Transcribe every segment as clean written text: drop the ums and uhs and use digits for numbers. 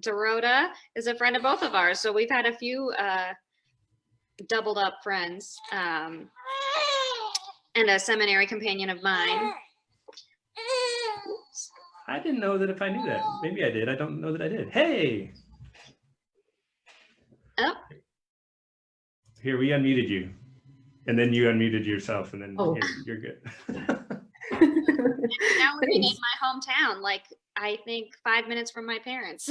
Dorota is a friend of both of ours. So we've had a few doubled up friends, and a seminary companion of mine. I didn't know that if I knew that. Maybe I did. I don't know that I did. Hey! Oh. Here, we unmuted you. And then you unmuted yourself, and then you're good. Now living in my hometown, like I think 5 minutes from my parents.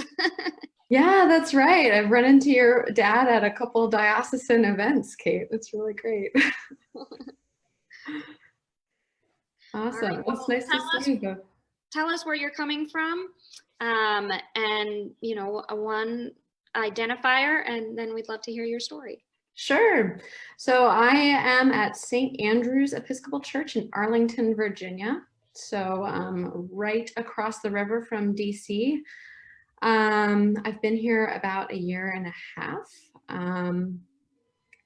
Yeah, that's right. I've run into your dad at a couple diocesan events, Kate. That's really great. Awesome. Right, well, it's nice to see you both. Tell us where you're coming from, and you know, one identifier, and then we'd love to hear your story. Sure. So I am at St. Andrew's Episcopal Church in Arlington, Virginia. So right across the river from DC. I've been here about a year and a half.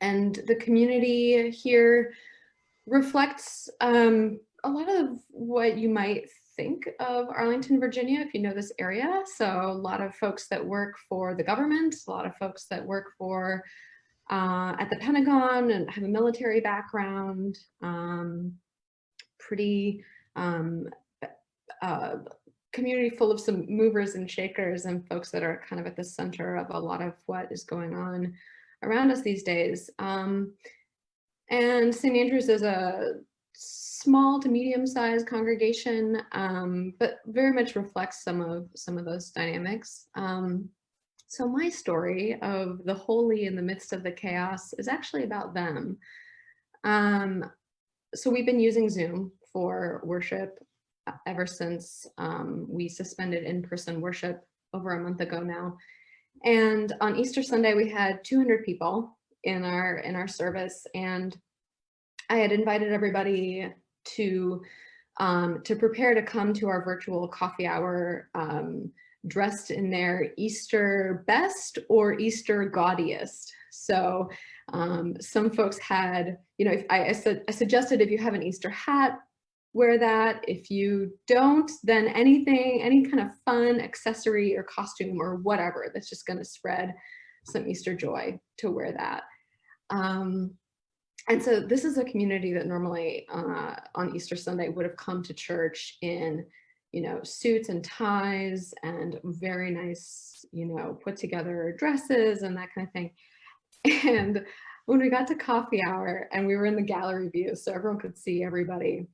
And the community here reflects a lot of what you might think of Arlington, Virginia, if you know this area. So a lot of folks that work for the government, a lot of folks that work for at the Pentagon and have a military background, pretty community full of some movers and shakers and folks that are kind of at the center of a lot of what is going on around us these days. And St. Andrew's is a small to medium-sized congregation, but very much reflects some of those dynamics. So my story of the holy in the midst of the chaos is actually about them. So we've been using Zoom for worship ever since we suspended in-person worship over a month ago now. And on Easter Sunday, we had 200 people in our service, and I had invited everybody to prepare to come to our virtual coffee hour dressed in their Easter best or Easter gaudiest. So some folks had, you know, I suggested if you have an Easter hat, wear that. If you don't, then any kind of fun accessory or costume or whatever that's just going to spread some Easter joy, to wear that. And so this is a community that normally on Easter Sunday would have come to church in, you know, suits and ties and very nice, you know, put together dresses and that kind of thing. And when we got to coffee hour and we were in the gallery view so everyone could see everybody,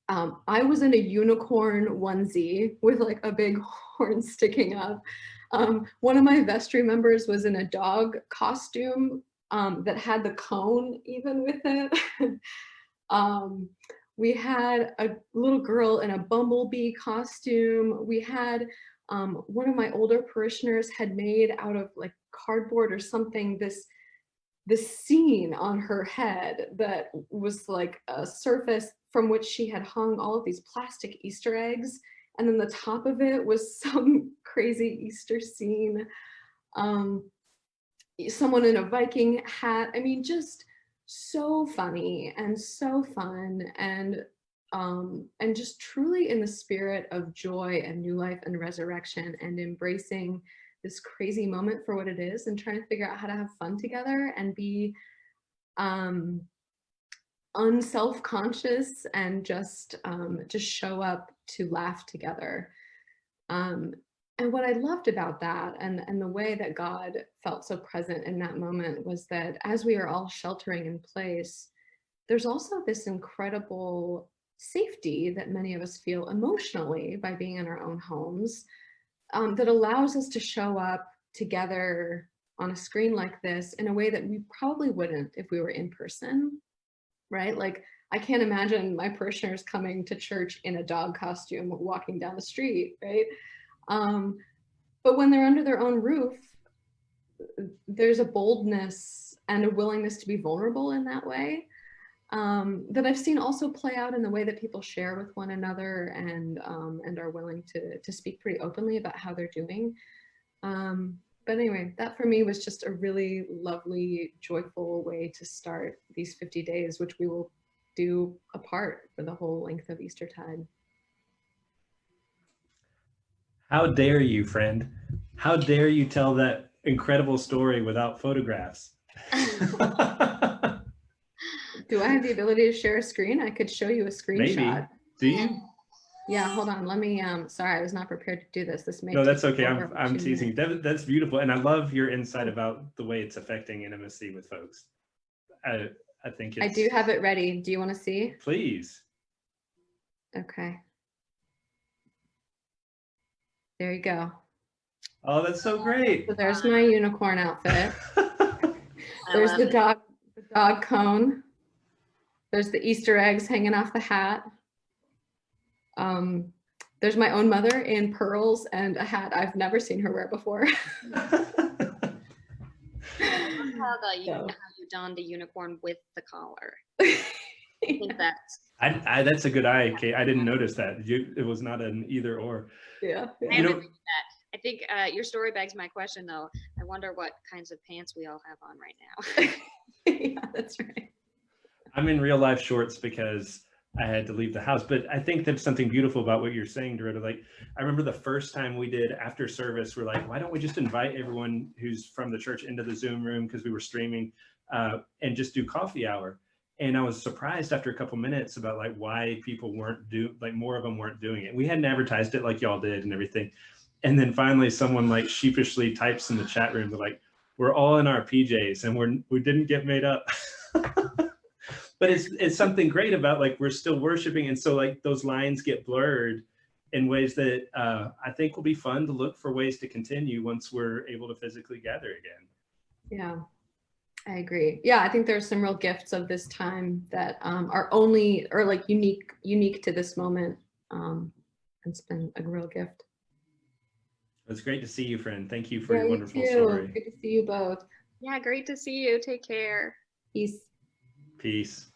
I was in a unicorn onesie with like a big horn sticking up. One of my vestry members was in a dog costume that had the cone even with it. We had a little girl in a bumblebee costume. We had one of my older parishioners had made out of like cardboard or something this scene on her head that was like a surface from which she had hung all of these plastic Easter eggs. And then the top of it was some crazy Easter scene. Someone in a Viking hat. I mean, just so funny and so fun, and just truly in the spirit of joy and new life and resurrection, and embracing this crazy moment for what it is, and trying to figure out how to have fun together and be unself-conscious and just show up to laugh together. And what I loved about that, and the way that God felt so present in that moment, was that as we are all sheltering in place, there's also this incredible safety that many of us feel emotionally by being in our own homes, that allows us to show up together on a screen like this in a way that we probably wouldn't if we were in person, right? Like, I can't imagine my parishioners coming to church in a dog costume walking down the street, right? But when they're under their own roof, there's a boldness and a willingness to be vulnerable in that way, that I've seen also play out in the way that people share with one another and are willing to speak pretty openly about how they're doing. But anyway, that for me was just a really lovely, joyful way to start these 50 days, which we will do apart for the whole length of Eastertide. How dare you, friend? How dare you tell that incredible story without photographs? Do I have the ability to share a screen? I could show you a screenshot. Maybe. Do you? Yeah, hold on. Let me, sorry, I was not prepared to do this. This may No, that's take okay. over I'm 2 teasing. minutes. That's beautiful. And I love your insight about the way it's affecting intimacy with folks. I think I it's. do have it ready. Do you want to see? Please. Okay. There you go. Oh, that's so great. So there's my unicorn outfit. I There's love the it. dog cone. There's the Easter eggs hanging off the hat. There's my own mother in pearls and a hat I've never seen her wear before. How So. you donned the unicorn with the collar. Yeah. I think that's that's a good eye, Kate. I didn't notice that. It was not an either or. Yeah. I You know, haven't read that. I think your story begs my question though. I wonder what kinds of pants we all have on right now. Yeah, that's right. I'm in real life shorts because I had to leave the house, but I think there's something beautiful about what you're saying, Dorota. Like, I remember the first time we did after service, we're like, why don't we just invite everyone who's from the church into the Zoom room, because we were streaming, and just do coffee hour. And I was surprised after a couple minutes about like why people weren't more of them weren't doing it. We hadn't advertised it like y'all did and everything. And then finally someone like sheepishly types in the chat room, they're like, we're all in our PJs and we didn't get made up. But it's something great about like we're still worshiping, and so like those lines get blurred in ways that I think will be fun to look for ways to continue once we're able to physically gather again. Yeah, I agree. Yeah, I think there's some real gifts of this time that are only or like unique to this moment. It's been a real gift. It's great to see you, friend. Thank you for Yeah, your you wonderful too. story. Good to see you both. Yeah, great to see you. Take care. Peace. Peace.